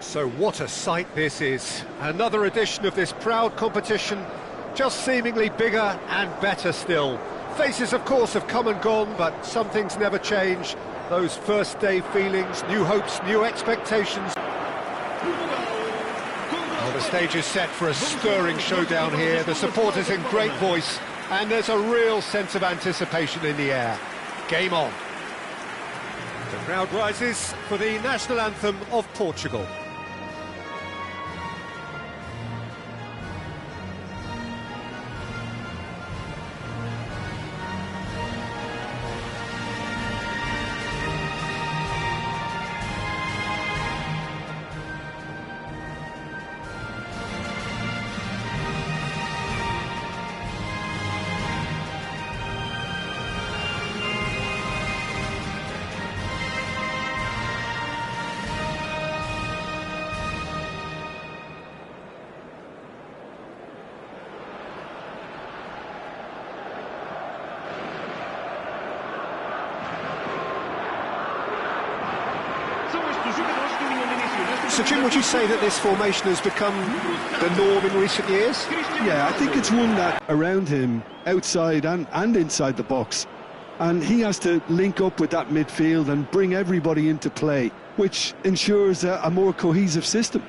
So what a sight this is. Another edition of this proud competition, just seemingly bigger and better still. Faces, of course, have come and gone, but some things never change. Those first day feelings, new hopes, new expectations. Well, the stage is set for a stirring showdown here. The supporters in great voice, and there's a real sense of anticipation in the air. Game on. The crowd rises for the national anthem of Portugal. So, Jim, would you say that this formation has become the norm in recent years? Yeah, I think it's one that around him, outside and inside the box, and he has to link up with that midfield and bring everybody into play, which ensures a more cohesive system.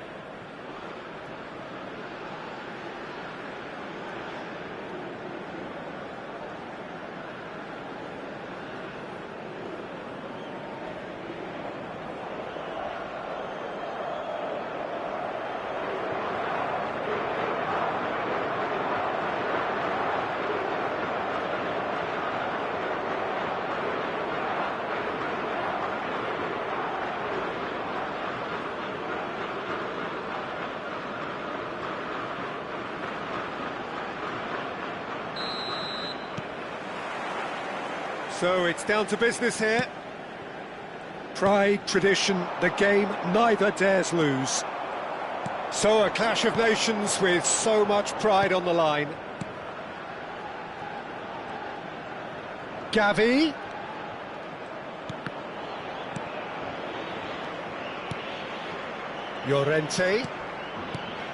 So it's down to business here. Pride, tradition, the game neither dares lose. So a clash of nations with so much pride on the line. Gavi. Llorente.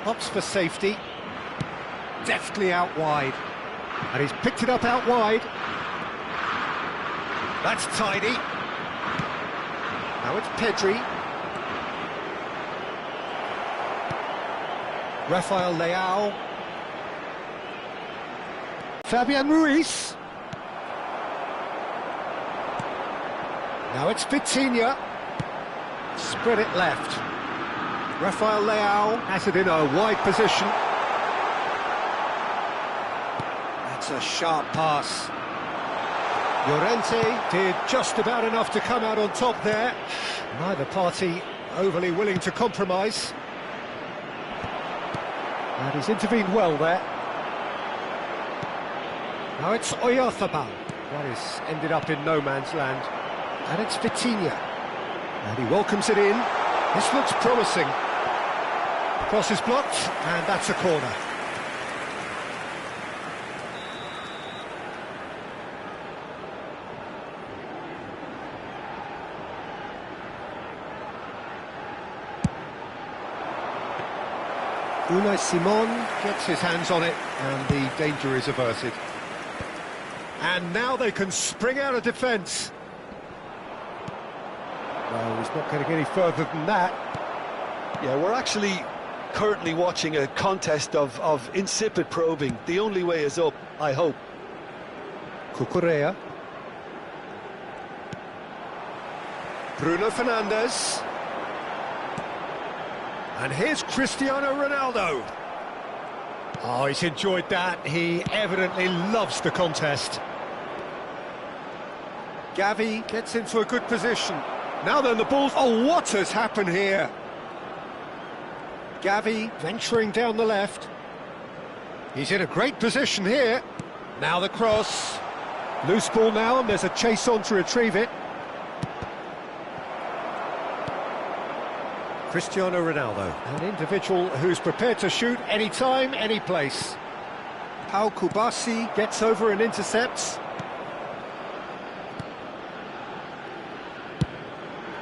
Opts for safety. Deftly out wide. And he's picked it up out wide. That's tidy. Now it's Pedri. Rafael Leao. Fabian Ruiz. Now it's Vitinha. Spread it left. Rafael Leao has it in a wide position. That's a sharp pass. Llorente did just about enough to come out on top there. Neither party overly willing to compromise. And he's intervened well there. Now it's Oyarzabal. That is ended up in no man's land. And it's Vitinha. And he welcomes it in. This looks promising. Cross is blocked, and that's a corner. Unai Simon gets his hands on it, and the danger is averted. And now they can spring out of defence. Well, he's not going to get any further than that. Yeah, we're actually currently watching a contest of insipid probing. The only way is up, I hope. Cucurella. Bruno Fernandes. And here's Cristiano Ronaldo. Oh, he's enjoyed that. He evidently loves the contest. Gavi gets into a good position. Now then, the ball's... Oh, what has happened here? Gavi venturing down the left. He's in a great position here. Now the cross. Loose ball now, and there's a chase on to retrieve it. Cristiano Ronaldo, an individual who's prepared to shoot any time, any place. Pau Kubasi gets over and intercepts.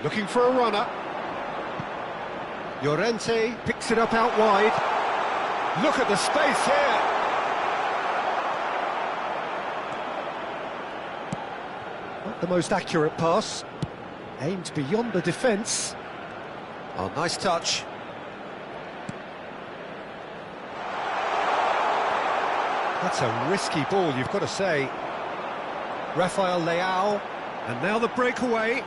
Looking for a runner. Llorente picks it up out wide. Look at the space here. Not the most accurate pass. Aimed beyond the defence. Oh, nice touch. That's a risky ball, you've got to say. Rafael Leao. And now the breakaway.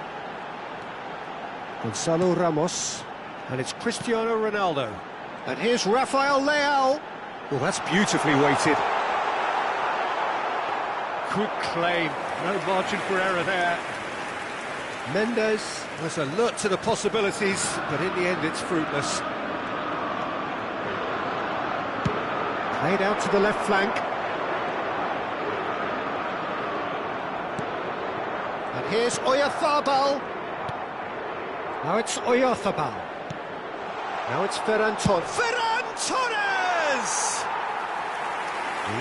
Gonzalo Ramos. And it's Cristiano Ronaldo. And here's Rafael Leao. Well, that's beautifully weighted. Good claim. No margin for error there. Mendes was alert to the possibilities, but in the end it's fruitless. Played out to the left flank. And here's Oyarzabal. Now it's Oyarzabal. Now it's Ferran Torres. Ferran Torres!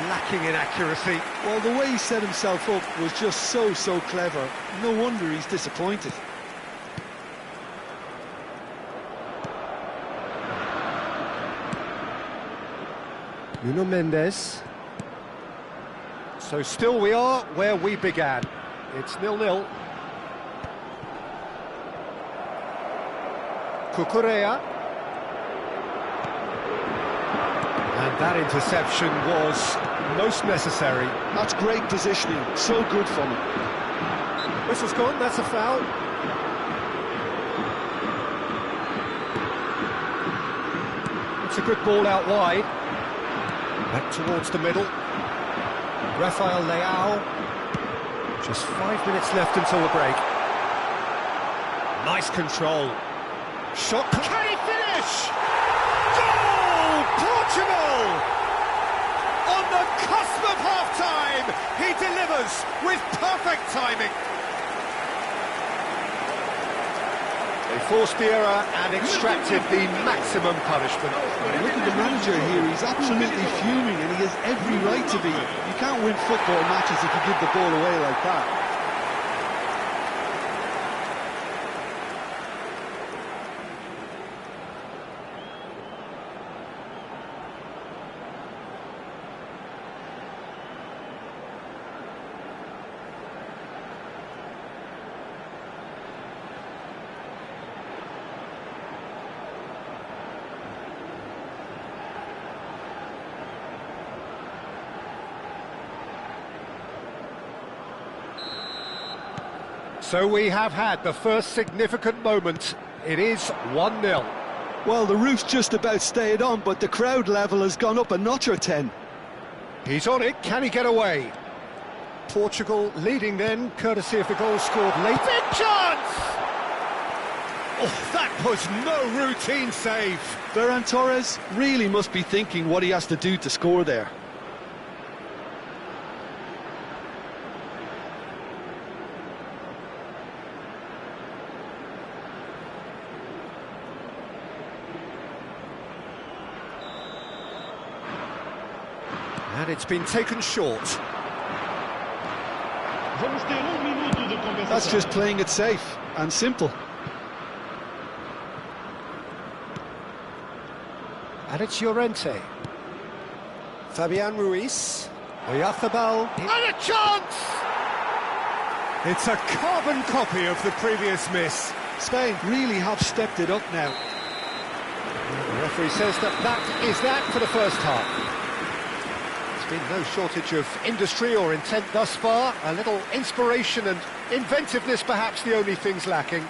Lacking in accuracy. Well, the way he set himself up was just so clever. No wonder he's disappointed. Nuno Mendes. So still we are where we began. It's 0-0. Cucurella. And that interception was most necessary. That's great positioning, so good from him. Whistle's gone, that's a foul. It's a good ball out wide. Back towards the middle. Rafael Leao. Just 5 minutes left until the break. Nice control. Shot. Can he finish? Goal! Portugal! On the cusp of half-time, he delivers with perfect timing. They forced the error and extracted the maximum punishment. Look at the manager here, he's absolutely fuming and he has every right to be. You can't win football matches if you give the ball away like that. So we have had the first significant moment. It is 1-0. Well, the roof's just about stayed on, but the crowd level has gone up a notch or 10. He's on it, can he get away? Portugal leading then, courtesy of the goal scored late. Big chance! Oh, that was no routine save. Ferran Torres really must be thinking what he has to do to score there. And it's been taken short. That's just playing it safe and simple. And it's Llorente. Fabian Ruiz. Oyarzabal. And a chance! It's a carbon copy of the previous miss. Spain really have stepped it up now. The referee says that is that for the first half. Been no shortage of industry or intent thus far. A little inspiration and inventiveness perhaps the only things lacking.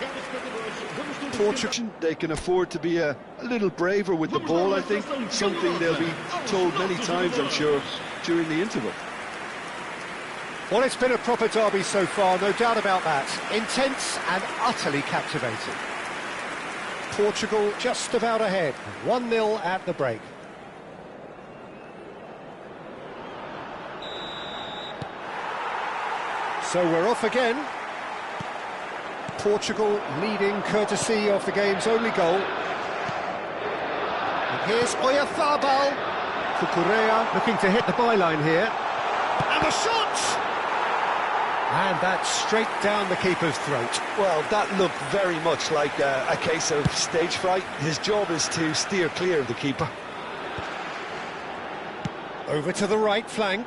Portugal, they can afford to be a little braver with the ball, I think. Something they'll be told many times, I'm sure, during the interval. Well, it's been a proper derby so far, no doubt about that. Intense and utterly captivating. Portugal just about ahead, 1-0 at the break. So we're off again. Portugal leading courtesy of the game's only goal. And here's Oyarzabal. Cucurella looking to hit the byline here. And the shot! And that's straight down the keeper's throat. Well, that looked very much like a case of stage fright. His job is to steer clear of the keeper. Over to the right flank.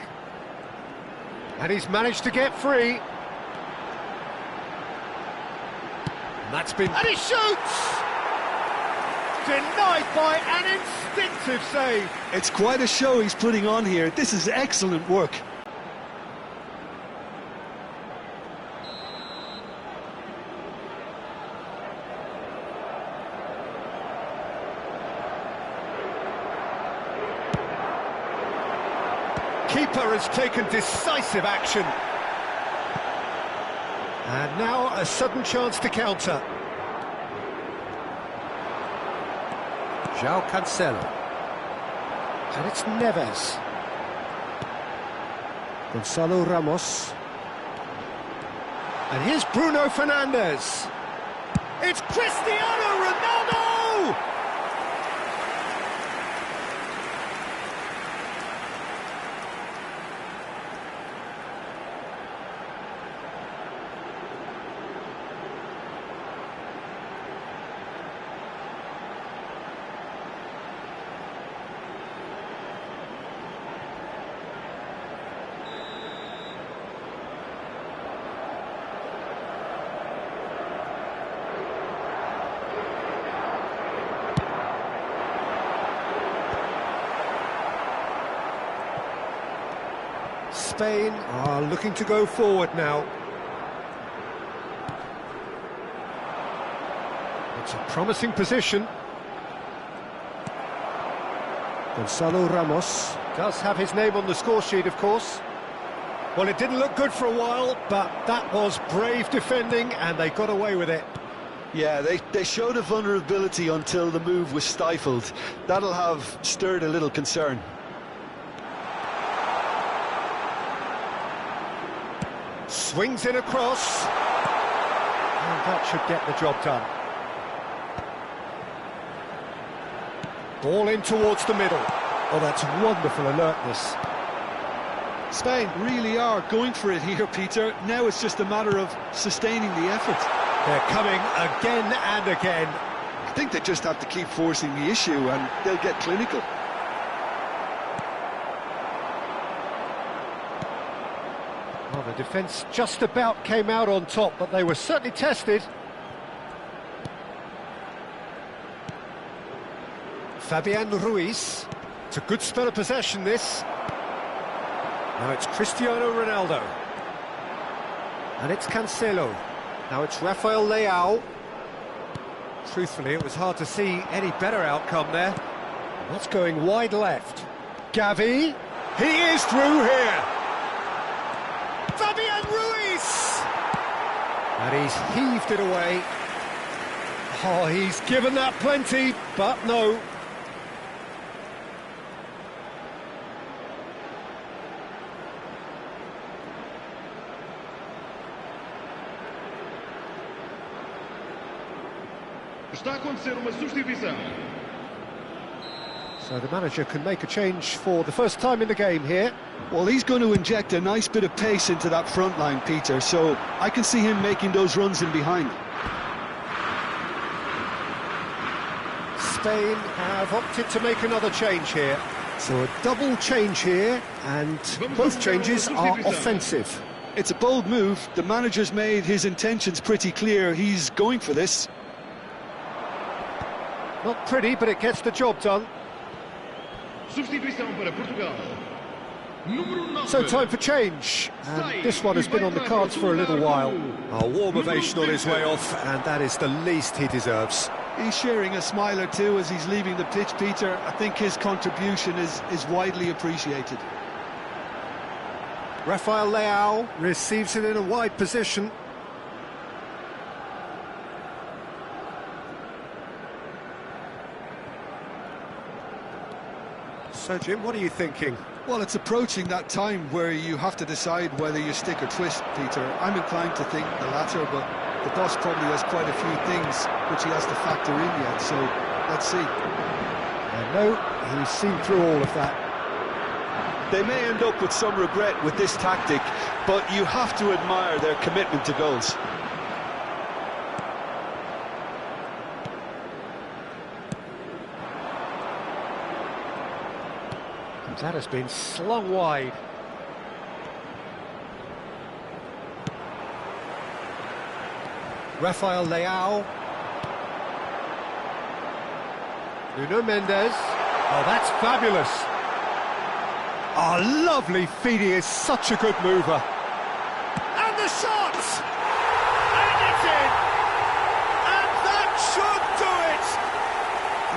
And he's managed to get free. And that's been... And he shoots! Denied by an instinctive save. It's quite a show he's putting on here. This is excellent work. Keeper has taken decisive action. And now a sudden chance to counter. João Cancelo. And it's Neves. Gonzalo Ramos. And here's Bruno Fernandes. It's Cristiano Ronaldo! Spain are looking to go forward now. It's a promising position. Gonzalo Ramos does have his name on the score sheet, of course. Well, it didn't look good for a while, but that was brave defending, and they got away with it. Yeah, they showed a vulnerability until the move was stifled. That'll have stirred a little concern. Swings in across. And that should get the job done. Ball in towards the middle. Oh, that's wonderful alertness. Spain really are going for it here, Peter. Now it's just a matter of sustaining the effort. They're coming again and again. I think they just have to keep forcing the issue and they'll get clinical. Well, the defence just about came out on top, but they were certainly tested. Fabian Ruiz. It's a good spell of possession, this. Now it's Cristiano Ronaldo. And it's Cancelo. Now it's Rafael Leao. Truthfully, it was hard to see any better outcome there. That's going wide left. Gavi. He is through here. Fabian Ruiz! And he's heaved it away. Oh, he's given that plenty, but no. Está a acontecer uma substituição. So the manager can make a change for the first time in the game here. Well, he's going to inject a nice bit of pace into that front line, Peter, so I can see him making those runs in behind. Spain have opted to make another change here. So a double change here, and both changes are offensive. It's a bold move. The manager's made his intentions pretty clear. He's going for this. Not pretty, but it gets the job done. Substituição para Portugal. Número 9. So time for change, and this one has been on the cards for a little while. A warm ovation on his way off, and that is the least he deserves. He's sharing a smile or two as he's leaving the pitch, Peter. I think his contribution is widely appreciated. Rafael Leao receives it in a wide position. So, Jim, what are you thinking? Well, it's approaching that time where you have to decide whether you stick or twist, Peter. I'm inclined to think the latter, but the boss probably has quite a few things which he has to factor in yet, so let's see. And no, he's seen through all of that. They may end up with some regret with this tactic, but you have to admire their commitment to goals. That has been slung wide. Rafael Leao. Nuno Mendes. Oh, that's fabulous. Oh, lovely feed. He is such a good mover. And the shot! And it's in! And that should do it!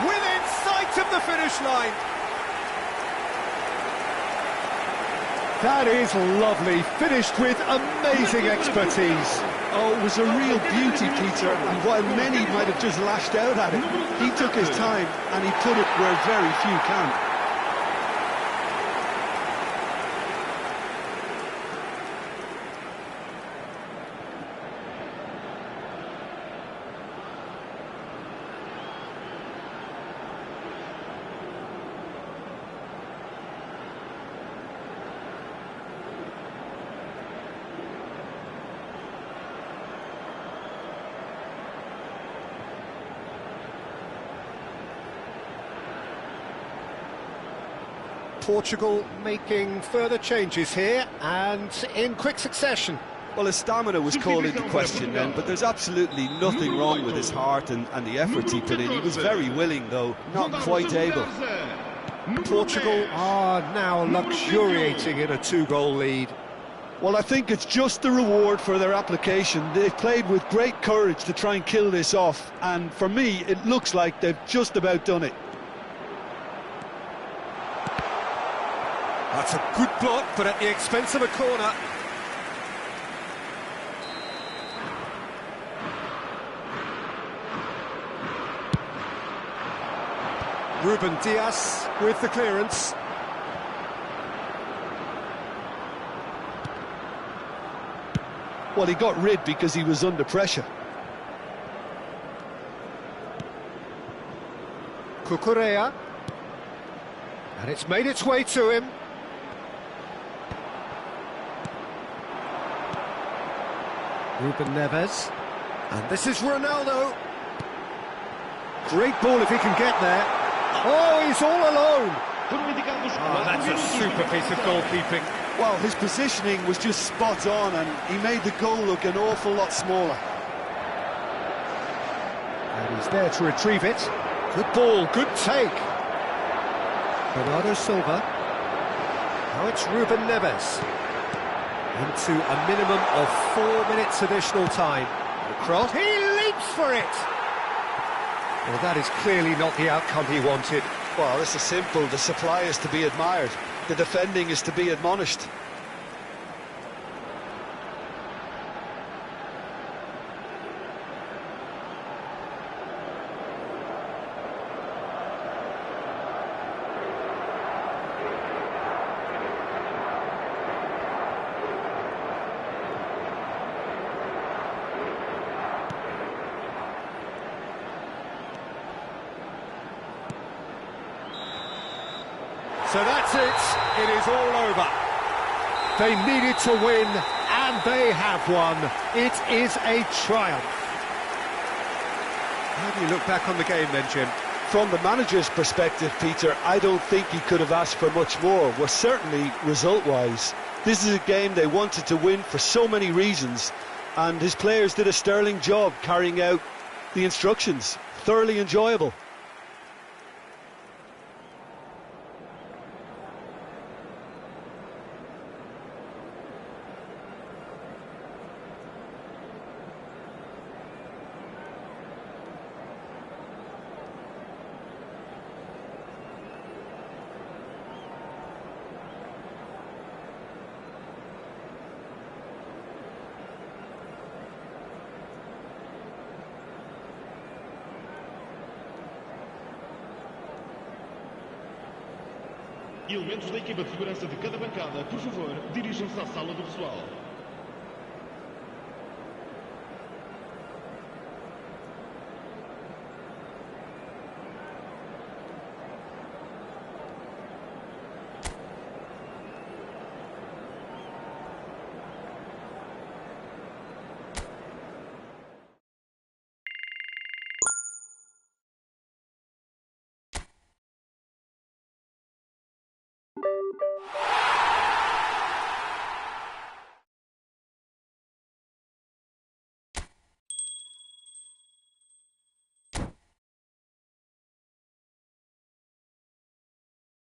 Within sight of the finish line. That is lovely, finished with amazing expertise. Oh, it was a real beauty, Peter, and while many might have just lashed out at it, he took his time and he put it where very few can. Portugal making further changes here, and in quick succession. Well, his stamina was called into question then, but there's absolutely nothing wrong with his heart and the efforts he put in. He was very willing, though, not quite able. Portugal are now luxuriating in a 2-goal lead. Well, I think it's just the reward for their application. They've played with great courage to try and kill this off, and for me, it looks like they've just about done it. That's a good block, but at the expense of a corner. Ruben Dias with the clearance. Well, he got rid because he was under pressure. Cucurella. And it's made its way to him. Ruben Neves, and this is Ronaldo. Great ball if he can get there. Oh, he's all alone. Oh, that's a super piece of goalkeeping. Well, his positioning was just spot on, and he made the goal look an awful lot smaller. And he's there to retrieve it. Good ball, good take. Bernardo Silva. Now it's Ruben Neves. Into a minimum of 4 minutes additional time. The cross, he leaps for it! Well, that is clearly not the outcome he wanted. Well, this is simple. The supply is to be admired. The defending is to be admonished. So that's it. It is all over. They needed to win, and they have won. It is a triumph. How do you look back on the game then, Jim? From the manager's perspective, Peter, I don't think he could have asked for much more. Well, certainly result-wise. This is a game they wanted to win for so many reasons, and his players did a sterling job carrying out the instructions. Thoroughly enjoyable. Elementos da equipa de segurança de cada bancada, por favor, dirijam-se à sala do pessoal.